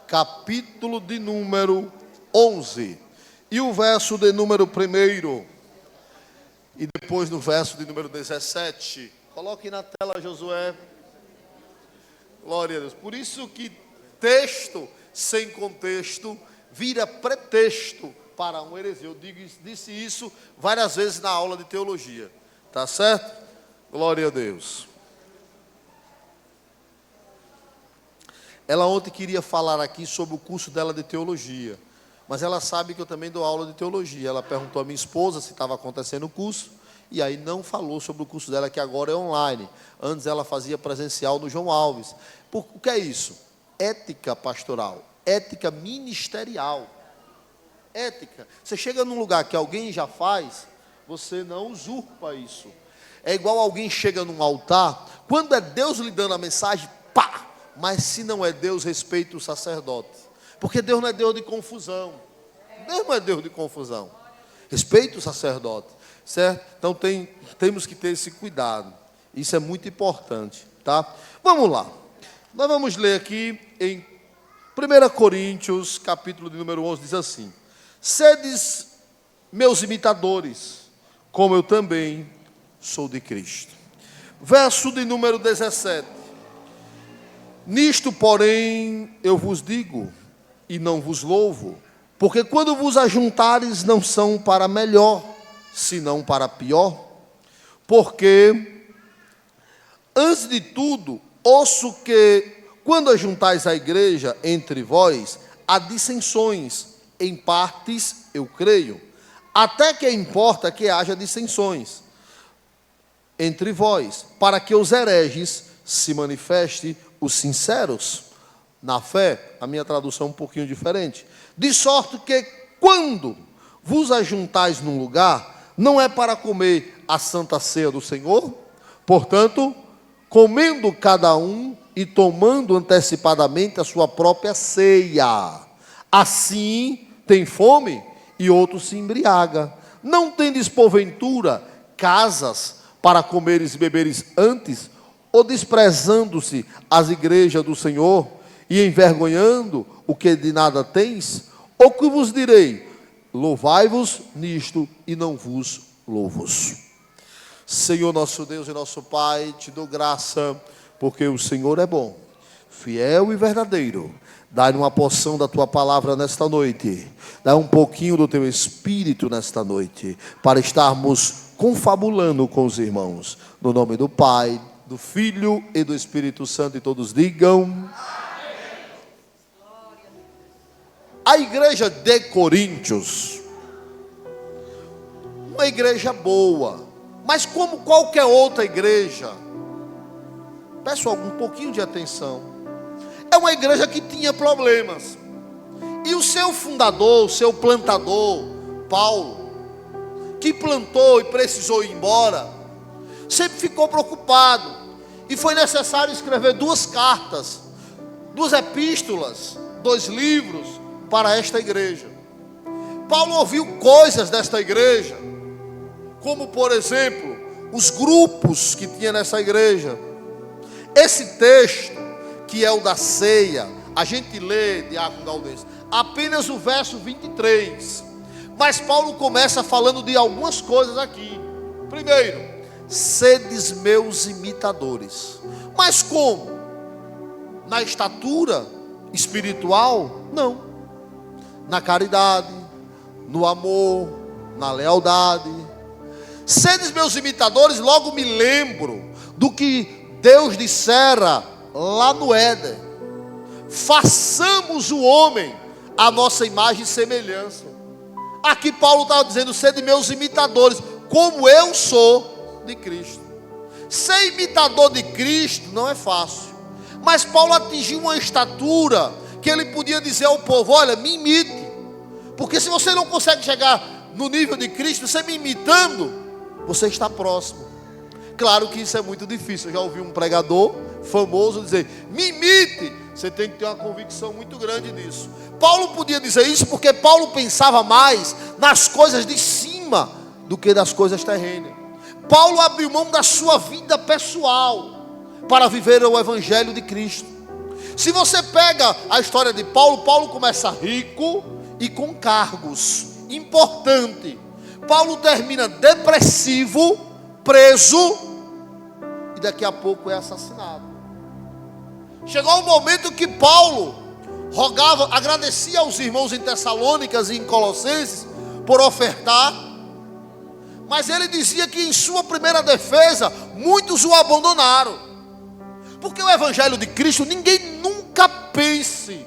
Capítulo de número 11 e o verso de número 1 e depois no verso de número 17. Coloque na tela, Josué. Glória a Deus. Por isso que texto sem contexto vira pretexto para uma heresia. Eu disse isso várias vezes na aula de teologia. Tá certo? Glória a Deus. Ela ontem queria falar aqui sobre o curso dela de teologia, mas ela sabe que eu também dou aula de teologia. Ela perguntou à minha esposa se estava acontecendo o curso, e aí não falou sobre o curso dela, que agora é online. Antes ela fazia presencial no João Alves. O que é isso? Ética pastoral, ética ministerial. Ética. Você chega num lugar que alguém já faz, você não usurpa isso. É igual alguém chega num altar, quando é Deus lhe dando a mensagem, pá! Mas se não é Deus, respeita o sacerdote. Porque Deus não é Deus de confusão. Deus não é Deus de confusão. Respeita o sacerdote. Certo? Então temos que ter esse cuidado. Isso é muito importante. Tá? Vamos lá. Nós vamos ler aqui em 1 Coríntios, capítulo de número 11, diz assim: sedes meus imitadores, como eu também sou de Cristo. Verso de número 17. Nisto, porém, eu vos digo, e não vos louvo, porque quando vos ajuntares, não são para melhor, senão para pior. Porque, antes de tudo, ouço que, quando ajuntais a igreja entre vós, há dissensões, em partes, eu creio. Até que importa que haja dissensões entre vós, para que os hereges se manifestem os sinceros na fé. A minha tradução é um pouquinho diferente. De sorte que quando vos ajuntais num lugar, não é para comer a santa ceia do Senhor. Portanto, comendo cada um e tomando antecipadamente a sua própria ceia. Assim tem fome e outro se embriaga. Não tendes porventura casas para comeres e beberes antes, ou desprezando-se as igrejas do Senhor, e envergonhando o que de nada tens? Ou que vos direi, louvai-vos nisto, e não vos louvos. Senhor nosso Deus e nosso Pai, te dou graça, porque o Senhor é bom, fiel e verdadeiro. Dá-lhe uma porção da tua palavra nesta noite, dá um pouquinho do teu Espírito nesta noite, para estarmos confabulando com os irmãos, no nome do Pai, do Filho e do Espírito Santo, e todos digam amém. A igreja de Coríntios, uma igreja boa, mas como qualquer outra igreja, peço um pouquinho de atenção, é uma igreja que tinha problemas, e o seu fundador, o seu plantador, Paulo, que plantou e precisou ir embora, sempre ficou preocupado, e foi necessário escrever 2 cartas, 2 epístolas, 2 livros para esta igreja. Paulo ouviu coisas desta igreja, como por exemplo, os grupos que tinha nessa igreja. Esse texto, que é o da ceia, a gente lê, Diácono Galdês, apenas o verso 23, mas Paulo começa falando de algumas coisas aqui. Primeiro, sedes meus imitadores. Mas como? Na estatura espiritual? Não. Na caridade, no amor, na lealdade. Sedes meus imitadores, logo me lembro do que Deus dissera lá no Éden: façamos o homem à nossa imagem e semelhança. Aqui Paulo estava dizendo: sede meus imitadores, como eu sou de Cristo. Ser imitador de Cristo não é fácil, mas Paulo atingiu uma estatura que ele podia dizer ao povo: olha, me imite, porque se você não consegue chegar no nível de Cristo, você me imitando, você está próximo. Claro que isso é muito difícil. Eu já ouvi um pregador famoso dizer: me imite. Você tem que ter uma convicção muito grande nisso. Paulo podia dizer isso porque Paulo pensava mais nas coisas de cima do que das coisas terrenas. Paulo abriu mão da sua vida pessoal para viver o Evangelho de Cristo. Se você pega a história de Paulo, Paulo começa rico e com cargos, importante. Paulo termina depressivo, preso, e daqui a pouco é assassinado. Chegou o momento que Paulo rogava, agradecia aos irmãos em Tessalônicas e em Colossenses por ofertar, mas ele dizia que em sua primeira defesa, muitos o abandonaram. Porque o Evangelho de Cristo, ninguém nunca pense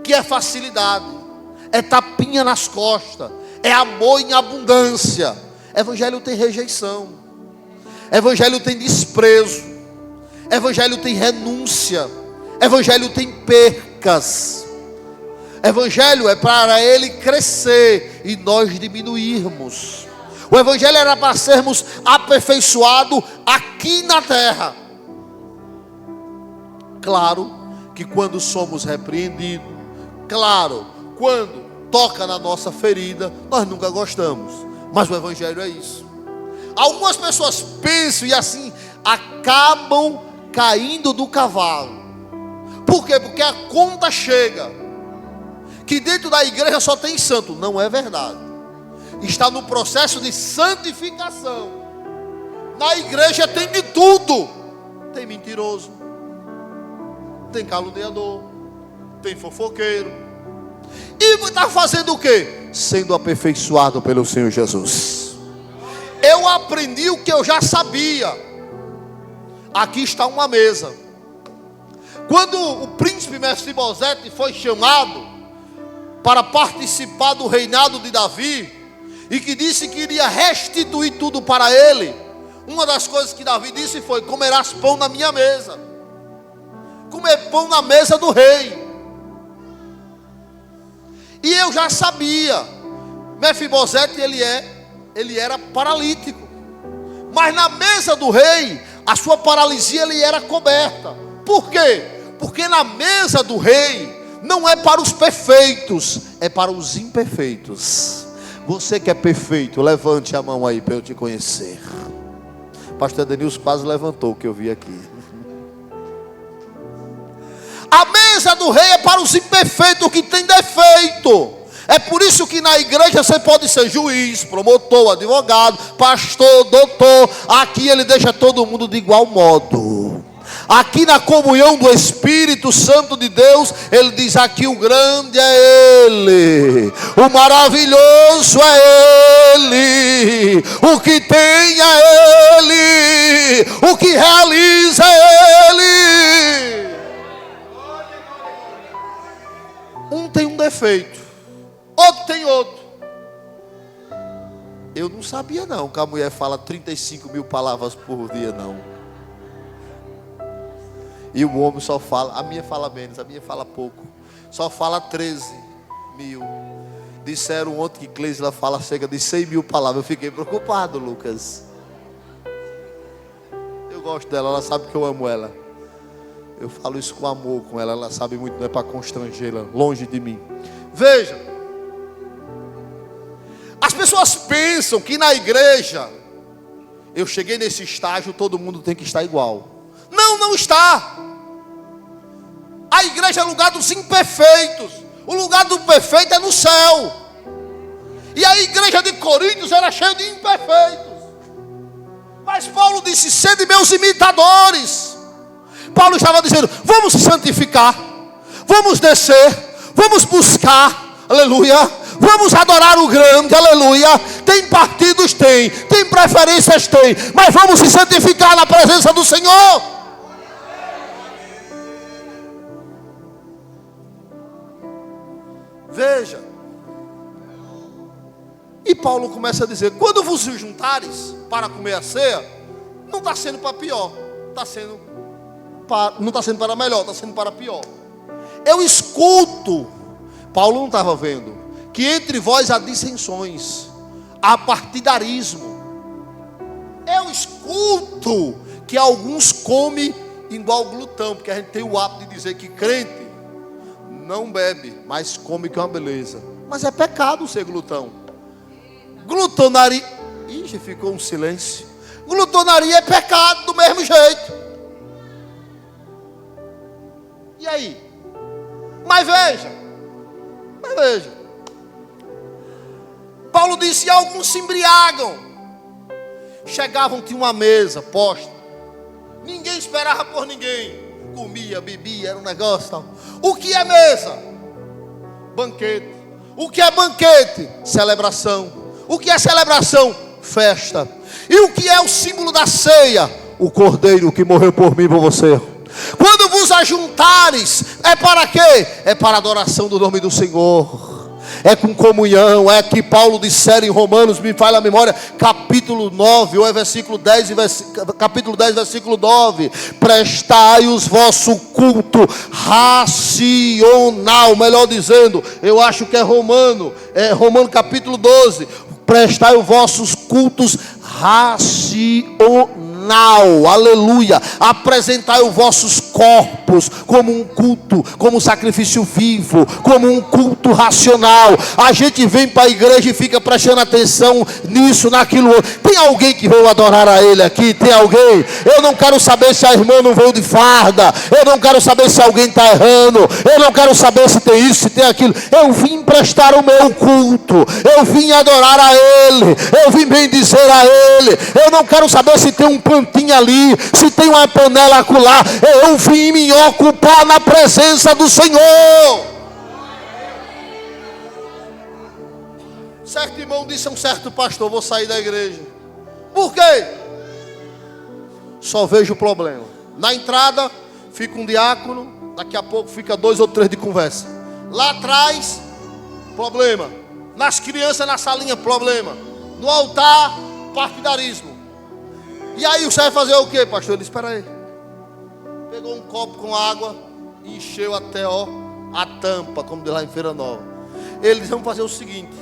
que é facilidade, é tapinha nas costas, é amor em abundância. Evangelho tem rejeição, Evangelho tem desprezo, Evangelho tem renúncia, Evangelho tem percas. Evangelho é para ele crescer e nós diminuirmos. O Evangelho era para sermos aperfeiçoados aqui na terra. Claro que quando somos repreendidos, claro, quando toca na nossa ferida, nós nunca gostamos. Mas o Evangelho é isso. Algumas pessoas pensam e assim acabam caindo do cavalo. Por quê? Porque a conta chega que dentro da igreja só tem santo. Não é verdade. Está no processo de santificação. Na igreja tem de tudo. Tem mentiroso, tem caluniador, tem fofoqueiro. E está fazendo o quê? Sendo aperfeiçoado pelo Senhor Jesus. Eu aprendi o que eu já sabia. Aqui está uma mesa. Quando o príncipe Mefibosete foi chamado para participar do reinado de Davi, e que disse que iria restituir tudo para ele, uma das coisas que Davi disse foi: comerás pão na minha mesa. Comer pão na mesa do rei. E eu já sabia, Mefibosete ele era paralítico, mas na mesa do rei a sua paralisia ele era coberta. Por quê? Porque na mesa do rei não é para os perfeitos, é para os imperfeitos. Você que é perfeito, levante a mão aí para eu te conhecer. Pastor Denilson quase levantou, que eu vi aqui. A mesa do rei é para os imperfeitos, que tem defeito. É por isso que na igreja você pode ser juiz, promotor, advogado, pastor, doutor. Aqui ele deixa todo mundo de igual modo. Aqui na comunhão do Espírito Santo de Deus, ele diz: aqui o grande é Ele, o maravilhoso é Ele, o que tem é Ele, o que realiza é Ele. Um tem um defeito, outro tem outro. Eu não sabia não que a mulher fala 35 mil palavras por dia não. E o homem só fala, a minha fala menos, a minha fala pouco. Só fala 13 mil. Disseram ontem que Cleisla fala cerca de 100 mil palavras. Eu fiquei preocupado, Lucas. Eu gosto dela, ela sabe que eu amo ela. Eu falo isso com amor com ela, ela sabe muito, não é para constrangê-la, longe de mim. Veja, as pessoas pensam que na igreja, eu cheguei nesse estágio, todo mundo tem que estar igual. Não, não está. A igreja é o lugar dos imperfeitos. O lugar do perfeito é no céu. E a igreja de Coríntios era cheia de imperfeitos. Mas Paulo disse: sede meus imitadores. Paulo estava dizendo: vamos se santificar, vamos descer, vamos buscar, aleluia, vamos adorar o grande, aleluia. Tem partidos? Tem preferências? Tem, mas vamos se santificar na presença do Senhor. Veja, e Paulo começa a dizer: quando vos juntares para comer a ceia, não está sendo para pior, não está sendo para melhor, está sendo para pior. Eu escuto, Paulo não estava vendo, que entre vós há dissensões, há partidarismo. Eu escuto que alguns comem igual glutão, porque a gente tem o hábito de dizer que crente não bebe, mas come que é uma beleza. Mas é pecado ser glutão. Glutonaria, ixi, ficou um silêncio. Glutonaria é pecado do mesmo jeito. E aí? Mas veja. Paulo disse: e alguns se embriagam. Chegavam, tinha uma mesa posta. Ninguém esperava por ninguém. Comia, bebia, era um negócio tal. O que é mesa? Banquete. O que é banquete? Celebração. O que é celebração? Festa. E o que é o símbolo da ceia? O cordeiro que morreu por mim e por você. Quando vos ajuntares, é para quê? É para a adoração do nome do Senhor. É com comunhão. É que Paulo dissera em Romanos, me falha a memória, capítulo 9, ou é versículo 10, capítulo 10, versículo 9. Prestai os vosso culto racional. Melhor dizendo, eu acho que é Romano capítulo 12. Prestai os vossos cultos racional. Aleluia. Apresentai os vossos corpos como um culto, como um sacrifício vivo, como um culto racional. A gente vem para a igreja e fica prestando atenção nisso, naquilo. Tem alguém que veio adorar a Ele aqui? Tem alguém? Eu não quero saber se a irmã não veio de farda. Eu não quero saber se alguém está errando. Eu não quero saber se tem isso, se tem aquilo. Eu vim prestar o meu culto. Eu vim adorar a Ele. Eu vim bendizer a Ele. Eu não quero saber se tem um cantinho ali, se tem uma panela acolá. Eu vim me ocupar na presença do Senhor. Certo irmão disse a um certo pastor: vou sair da igreja. Por quê? Só vejo o problema. Na entrada fica um diácono, daqui a pouco fica 2 ou 3 de conversa. Lá atrás, problema. Nas crianças na salinha, problema. No altar, partidarismo. E aí você vai fazer o quê, pastor? Ele disse: espera aí. Pegou um copo com água e encheu até a tampa, como de lá em Feira Nova. Ele disse: vamos fazer o seguinte: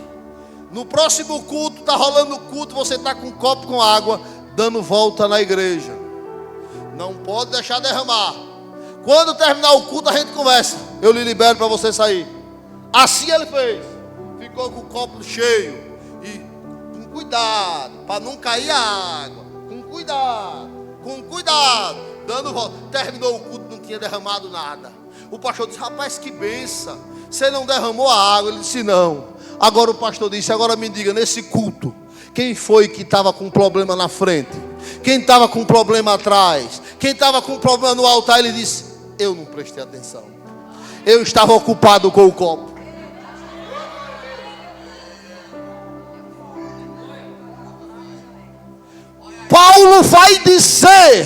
no próximo culto, está rolando o culto, você está com um copo com água, dando volta na igreja. Não pode deixar derramar. Quando terminar o culto, a gente conversa. Eu lhe libero para você sair. Assim ele fez. Ficou com o copo cheio. E com cuidado, para não cair a água. Com cuidado, dando volta. Terminou o culto, não tinha derramado nada. O pastor disse: rapaz, que benção. Você não derramou a água? Ele disse: não. Agora o pastor disse: agora me diga, nesse culto, quem foi que estava com problema na frente? Quem estava com problema atrás? Quem estava com problema no altar? Ele disse: eu não prestei atenção. Eu estava ocupado com o copo. Paulo vai dizer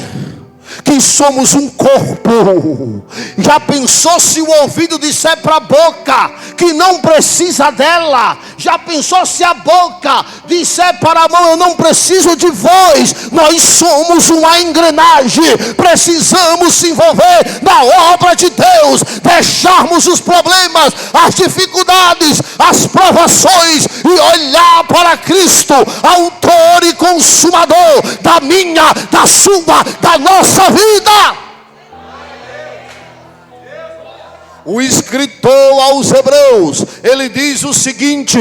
que somos um corpo. Já pensou se o ouvido disser para a boca que não precisa dela? Já pensou se a boca disser para a mão: eu não preciso de voz? Nós somos uma engrenagem. Precisamos se envolver na obra de Deus, deixarmos os problemas, as dificuldades, as provações e olhar para Cristo, autor e consumador da minha, da sua, da nossa vida. O escritor aos Hebreus, ele diz o seguinte: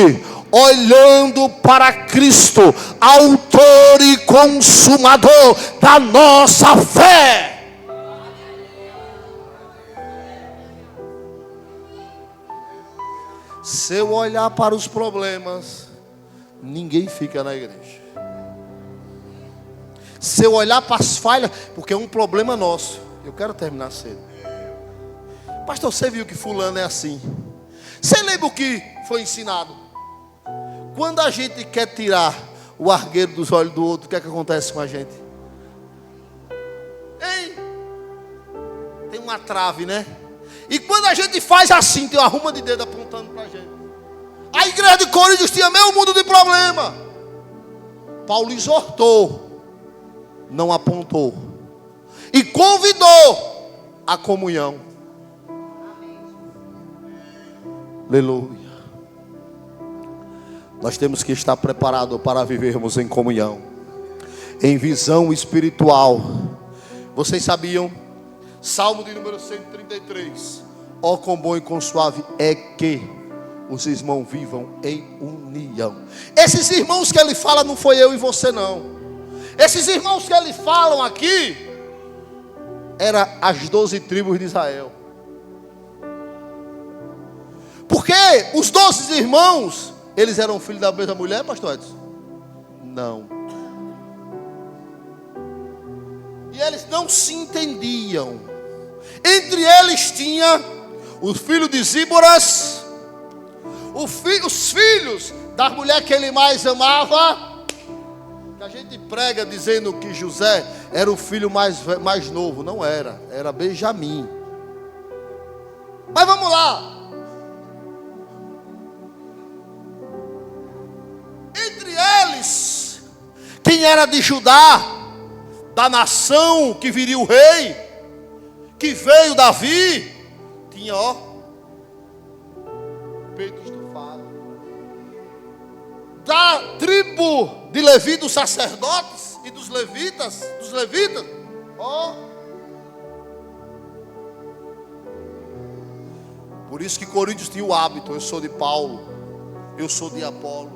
olhando para Cristo, autor e consumador da nossa fé. Se eu olhar para os problemas, ninguém fica na igreja. Se eu olhar para as falhas, porque é um problema nosso. Eu quero terminar cedo. Pastor, você viu que fulano é assim? Você lembra o que foi ensinado? Quando a gente quer tirar o argueiro dos olhos do outro, o que é que acontece com a gente? Hein? Tem uma trave, né? E quando a gente faz assim, tem uma ruma de dedo apontando para a gente. A igreja de Coríntios tinha meio mundo de problema. Paulo exortou, não apontou, e convidou a comunhão. Aleluia. Nós temos que estar preparados para vivermos em comunhão, em visão espiritual. Vocês sabiam? Salmo de número 133. Ó, quão bom e quão suave é que os irmãos vivam em união. Esses irmãos que ele fala não foi eu e você não. Esses irmãos que ele fala aqui eram as 12 tribos de Israel. Porque os 12 irmãos, eles eram filhos da mesma mulher, pastor Edson? Não. E eles não se entendiam. Entre eles tinha o filho de Zíboras, os filhos da mulher que ele mais amava. Que a gente prega dizendo que José era o filho mais novo. Não era, era Benjamim. Mas vamos lá. Entre eles, quem era de Judá, da nação que viria o rei, que veio Davi, tinha peito estufado. Da tribo de Levi, dos sacerdotes e dos levitas, Por isso que Coríntios tinha o hábito: eu sou de Paulo, eu sou de Apolo,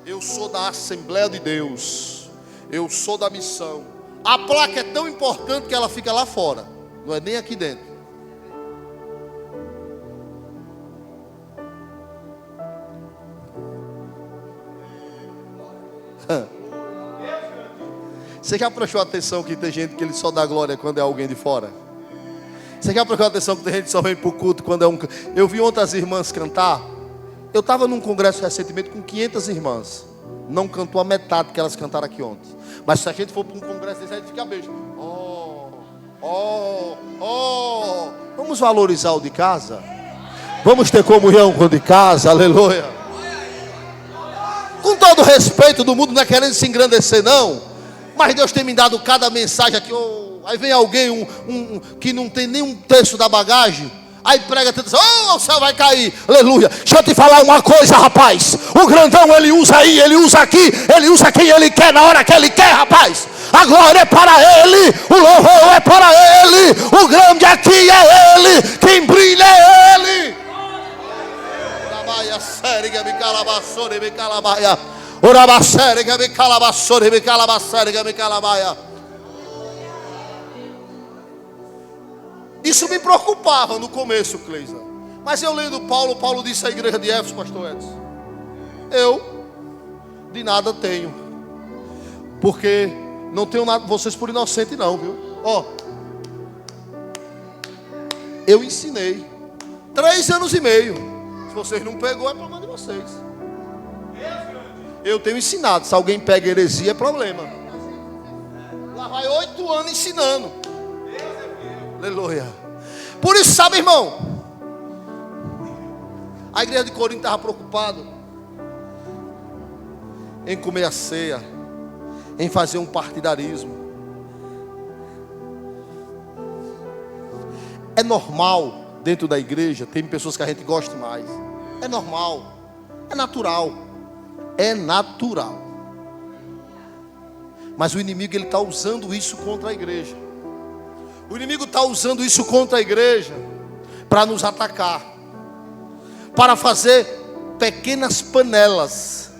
eu sou da Assembleia de Deus, eu sou da missão. A placa é tão importante que ela fica lá fora, não é nem aqui dentro. Você já prestou atenção que tem gente que ele só dá glória quando é alguém de fora? Você já prestou atenção que tem gente que só vem para o culto quando é um... Eu vi ontem as irmãs cantar. Eu estava num congresso recentemente com 500 irmãs. Não cantou a metade que elas cantaram aqui ontem. Mas se a gente for para um congresso desse, a gente fica beijo. Vamos valorizar o de casa? Vamos ter comunhão com o de casa, aleluia. Com todo o respeito do mundo, não é querendo se engrandecer não. Mas Deus tem me dado cada mensagem aqui. Aí vem alguém que não tem nem um terço da bagagem. Aí prega tanto, o céu vai cair, aleluia. Deixa eu te falar uma coisa, rapaz. O grandão ele usa aí, ele usa aqui, ele usa quem ele quer, na hora que ele quer, rapaz. A glória é para ele, o louvor é para ele, o grande aqui é ele, quem brilha é ele. Isso me preocupava no começo, Cleisa. Mas eu lendo Paulo disse à igreja de Éfeso, pastor Edson: eu de nada tenho, porque não tenho nada, vocês por inocente não, viu? Eu ensinei 3 anos e meio. Se vocês não pegou, é problema de vocês. Eu tenho ensinado. Se alguém pega heresia, é problema. Lá vai 8 anos ensinando. Aleluia. Por isso, sabe, irmão, a igreja de Corinto estava preocupada em comer a ceia, em fazer um partidarismo. É normal dentro da igreja, tem pessoas que a gente gosta mais. É normal, é natural. É natural. Mas o inimigo ele está usando isso contra a igreja. O inimigo está usando isso contra a igreja para nos atacar, para fazer pequenas panelas.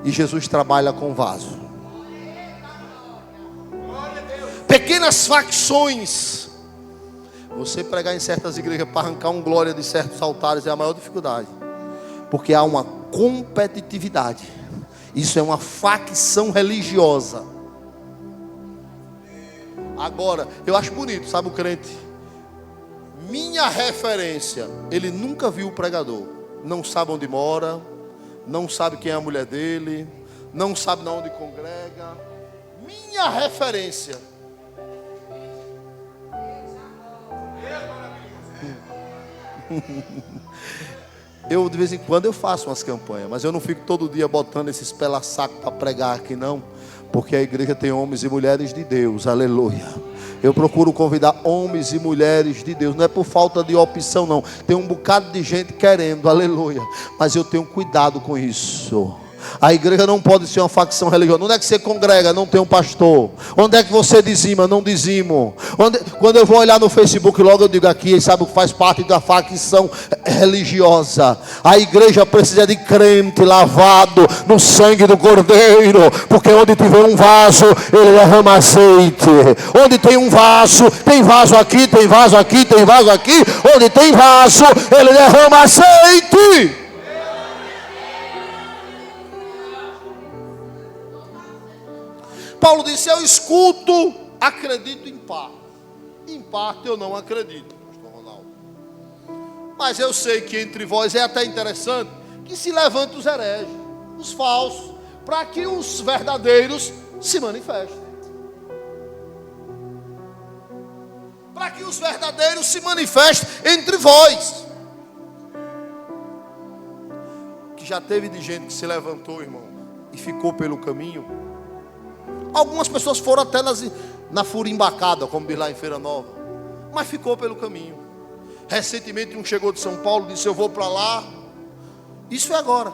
E Jesus trabalha com vaso. Pequenas facções. Você pregar em certas igrejas para arrancar um glória de certos altares é a maior dificuldade, porque há uma competitividade. Isso é uma facção religiosa. Agora, eu acho bonito, sabe, o crente, minha referência, ele nunca viu o pregador, não sabe onde mora, não sabe quem é a mulher dele, não sabe de onde congrega. Minha referência. Eu de vez em quando eu faço umas campanhas, mas eu não fico todo dia botando esses pela-saco para pregar aqui não, porque a igreja tem homens e mulheres de Deus, aleluia. Eu procuro convidar homens e mulheres de Deus, não é por falta de opção não, tem um bocado de gente querendo, aleluia, mas eu tenho cuidado com isso. A igreja não pode ser uma facção religiosa. Onde é que você congrega? Não tem um pastor. Onde é que você dizima? Não dizimo. Quando eu vou olhar no Facebook, logo eu digo aqui, sabe o que faz parte da facção religiosa. A igreja precisa de crente lavado no sangue do Cordeiro, porque onde tiver um vaso, ele derrama azeite. Onde tem um vaso, tem vaso aqui, tem vaso aqui, tem vaso aqui. Onde tem vaso, ele derrama azeite. Paulo disse: eu escuto, acredito em parte. Em parte eu não acredito, pastor Ronaldo. Mas eu sei que entre vós é até interessante que se levantem os hereges, os falsos, para que os verdadeiros se manifestem. Para que os verdadeiros se manifestem entre vós. Que já teve de gente que se levantou, irmão, e ficou pelo caminho. Algumas pessoas foram até na furimbacada, como diz lá em Feira Nova, mas ficou pelo caminho. Recentemente um chegou de São Paulo e disse: eu vou para lá. Isso é agora.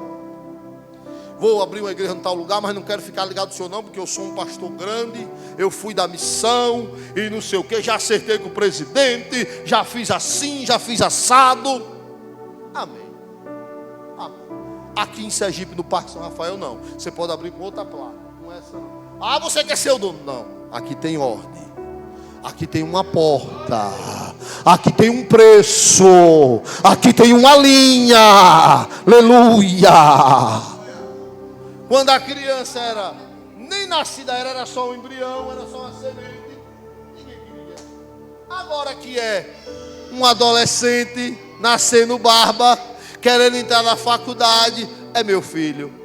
Vou abrir uma igreja em tal lugar, mas não quero ficar ligado ao senhor não, porque eu sou um pastor grande, eu fui da missão e não sei o que, já acertei com o presidente, já fiz assim, já fiz assado. Amém. Amém. Aqui em Sergipe, no Parque São Rafael, não. Você pode abrir com outra placa, com essa não. Ah, você quer ser o dono? Não, aqui tem ordem. Aqui tem uma porta. Aqui tem um preço. Aqui tem uma linha. Aleluia. Quando a criança era nem nascida, era só um embrião, era só uma semente, ninguém queria. Agora que é um adolescente, nascendo barba, querendo entrar na faculdade, é meu filho.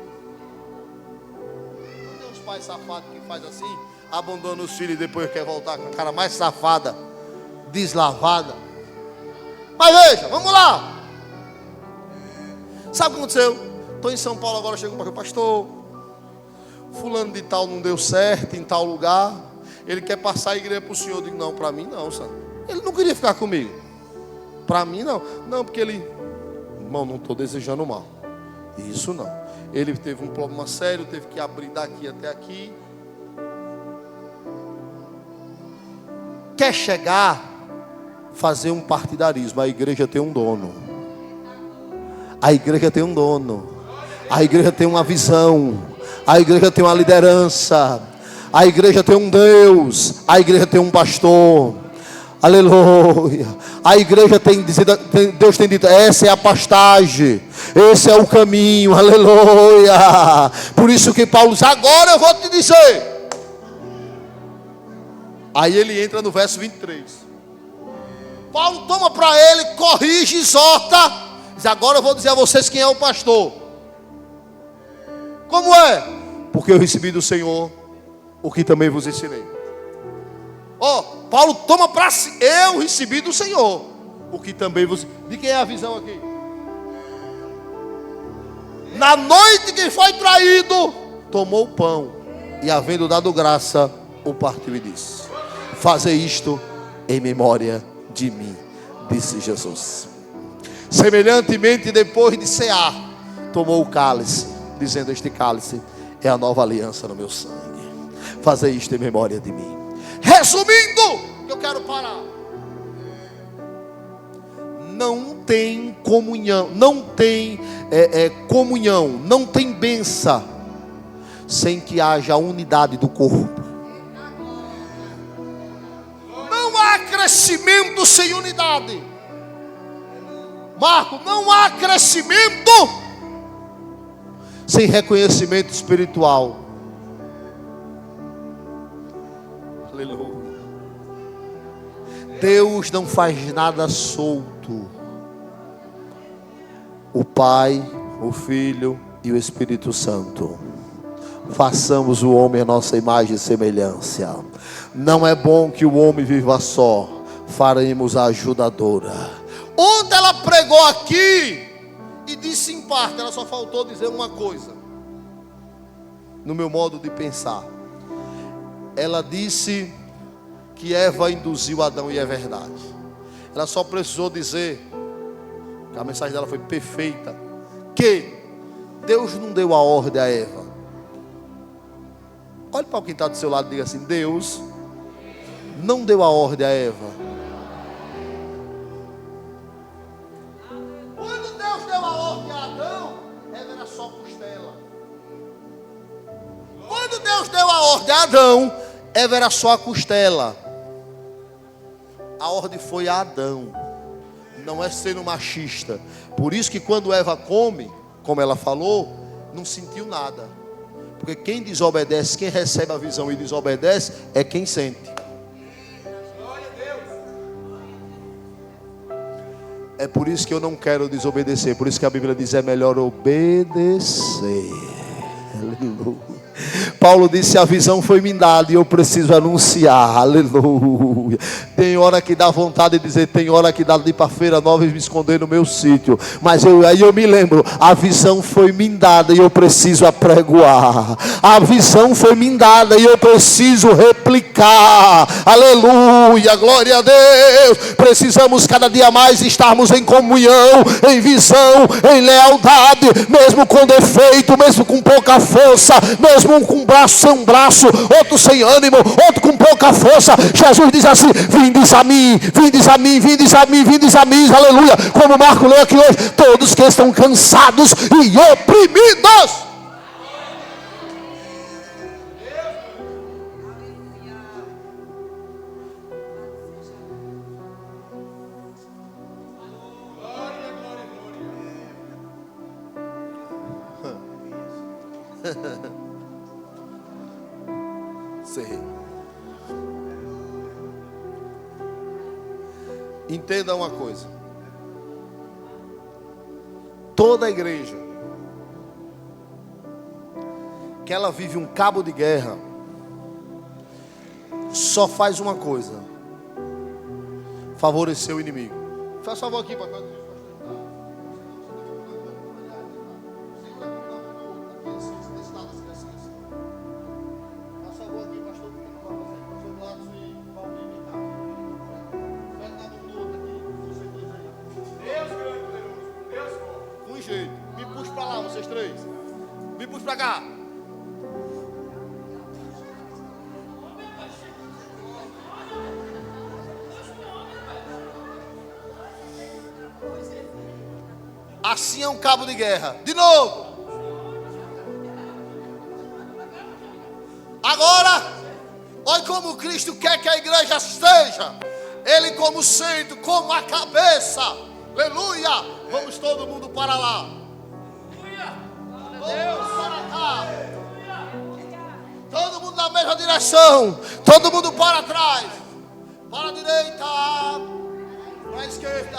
Pai safado que faz assim, abandona os filhos e depois quer voltar com a cara mais safada, deslavada. Mas veja, vamos lá. Sabe o que aconteceu? Estou em São Paulo agora, chegou para o pastor, fulano de tal não deu certo em tal lugar, ele quer passar a igreja para o senhor. Eu digo: não, para mim não, sabe? Ele não queria ficar comigo. Para mim não. Não, porque ele, irmão, não estou desejando mal. Isso não. Ele teve um problema sério, teve que abrir daqui até aqui. Quer chegar, fazer um partidarismo. A igreja tem um dono. A igreja tem um dono. A igreja tem uma visão. A igreja tem uma liderança. A igreja tem um Deus. A igreja tem um pastor. Aleluia. A igreja tem dizido, Deus tem dito: essa é a pastagem, esse é o caminho. Aleluia. Por isso que Paulo diz: agora eu vou te dizer. Aí ele entra no verso 23. Paulo toma para ele, corrige, exorta, diz: agora eu vou dizer a vocês quem é o pastor. Como é? Porque eu recebi do Senhor o que também vos ensinei. Paulo toma para si: eu recebi do Senhor o que também vos... De quem é a visão aqui? Na noite que foi traído, tomou o pão e, havendo dado graça, o partiu e disse: fazei isto em memória de mim, disse Jesus. Semelhantemente, depois de cear, tomou o cálice, dizendo: este cálice é a nova aliança no meu sangue. Fazei isto em memória de mim. Resumindo, eu quero parar. Não tem comunhão, não tem comunhão, não tem bênção sem que haja unidade do corpo. Não há crescimento sem unidade. Marco, não há crescimento sem reconhecimento espiritual. Aleluia. Deus não faz nada solto. O Pai, o Filho e o Espírito Santo. Façamos o homem a nossa imagem e semelhança. Não é bom que o homem viva só. Faremos a ajudadora. Ontem ela pregou aqui e disse em parte, ela só faltou dizer uma coisa. No meu modo de pensar, ela disse que Eva induziu Adão, e é verdade. Ela só precisou dizer, que a mensagem dela foi perfeita, que Deus não deu a ordem a Eva. Olhe para quem está do seu lado e diga assim: Deus não deu a ordem a Eva. Quando Deus deu a ordem a Adão, Eva era só costela. Quando Deus deu a ordem a Adão, Eva era só a costela. A ordem foi a Adão. Não é sendo machista. Por isso que quando Eva come, como ela falou, não sentiu nada. Porque quem desobedece, quem recebe a visão e desobedece, é quem sente. É por isso que eu não quero desobedecer. Por isso que a Bíblia diz: é melhor obedecer. Aleluia. Paulo disse: a visão foi me dada e eu preciso anunciar. Aleluia. Tem hora que dá vontade de dizer, tem hora que dá de ir para a feira nova e me esconder no meu sítio. Mas aí eu me lembro: a visão foi me dada e eu preciso apregoar. A visão foi me dada e eu preciso replicar. Aleluia, glória a Deus. Precisamos cada dia mais estarmos em comunhão, em visão, em lealdade, mesmo com defeito, mesmo com pouca força, mesmo um com braço sem um braço, outro sem ânimo, outro com pouca força. Jesus diz assim: vindes a mim, vindes a mim, vindes a mim, vindes a mim, aleluia. Como Marco leu aqui hoje: todos que estão cansados e oprimidos. Entenda uma coisa: toda a igreja que ela vive um cabo de guerra só faz uma coisa: favorecer o inimigo. Faz favor aqui, papai. Me puxa para lá, vocês três. Me puxa para cá. Assim é um cabo de guerra. De novo. Agora, olha como Cristo quer que a igreja seja. Ele como centro, como a cabeça. Aleluia. Vamos todo mundo para lá. Vamos para cá. Todo mundo na mesma direção. Todo mundo para trás. Para a direita. Para a esquerda.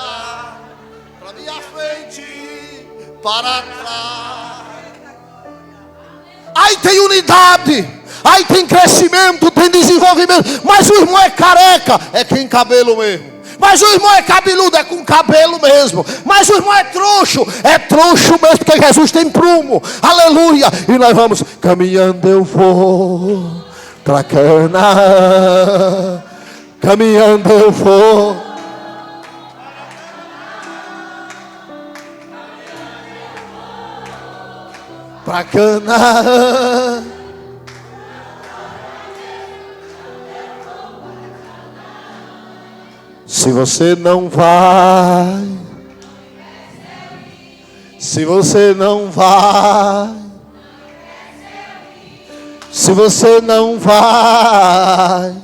Para a minha frente. Para trás. Aí tem unidade. Aí tem crescimento, tem desenvolvimento. Mas o irmão é careca, é quem cabelo mesmo. Mas o irmão é cabeludo, é com cabelo mesmo. Mas o irmão é troncho mesmo, porque Jesus tem prumo. Aleluia. E nós vamos caminhando, eu vou para Canaã. Caminhando eu vou para Canaã. Se você não vai, se você não vai, se você não vai,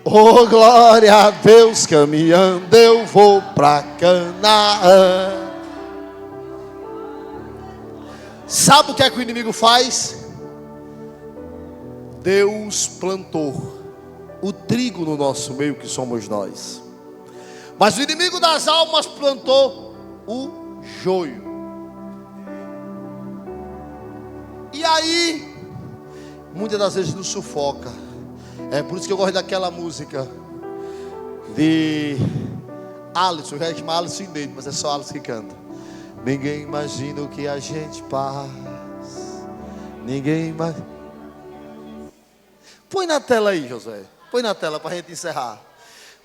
oh glória a Deus, caminhando eu vou para Canaã. Sabe o que é que o inimigo faz? Deus plantou o trigo no nosso meio, que somos nós. Mas o inimigo das almas plantou o joio. E aí, muitas das vezes nos sufoca. É por isso que eu gosto daquela música de Alisson. Eu ia chamar Alisson Inês, mas é só Alisson que canta. Ninguém imagina o que a gente passa. Ninguém imagina. Põe na tela aí, José. Põe na tela para a gente encerrar.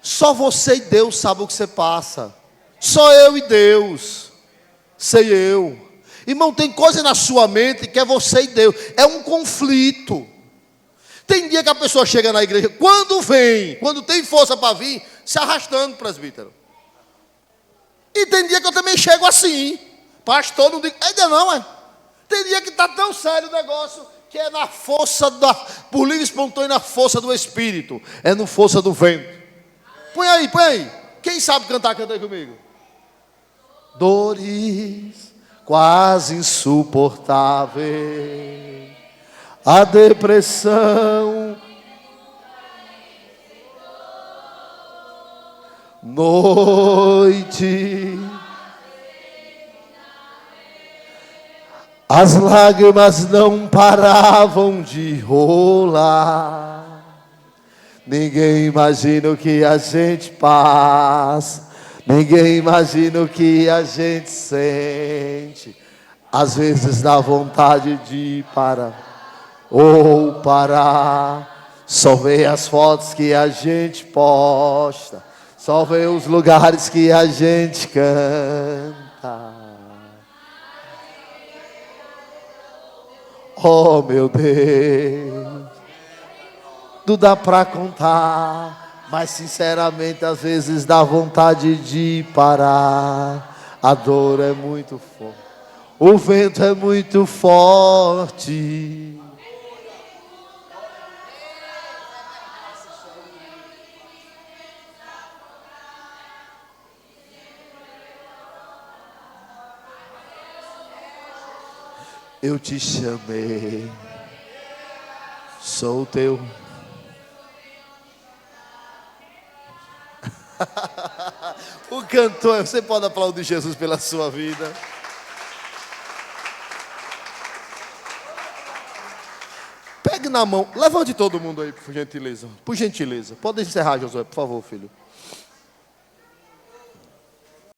Só você e Deus sabem o que você passa. Só eu e Deus. sei eu. Irmão, tem coisa na sua mente que é você e Deus. É um conflito. Tem dia que a pessoa chega na igreja, quando tem força para vir, se arrastando, presbítero. E tem dia que eu também chego assim. Pastor, não digo, ainda não, é. Tem dia que está tão sério o negócio, que é na força por livre e espontâneo, na força do Espírito. É no força do vento. Põe aí, põe aí. Quem sabe cantar, canta aí comigo. Dores quase insuportáveis, a depressão, noite, as lágrimas não paravam de rolar. Ninguém imagina o que a gente passa, ninguém imagina o que a gente sente. Às vezes dá vontade de parar, ou parar. Só ver as fotos que a gente posta, só ver os lugares que a gente canta. Oh meu Deus, não dá pra contar, mas sinceramente às vezes dá vontade de parar. A dor é muito forte, o vento é muito forte. Eu te chamei, sou teu. O cantor, você pode aplaudir Jesus pela sua vida. Pegue na mão, levante todo mundo aí, por gentileza. Por gentileza, pode encerrar, Josué, por favor, filho.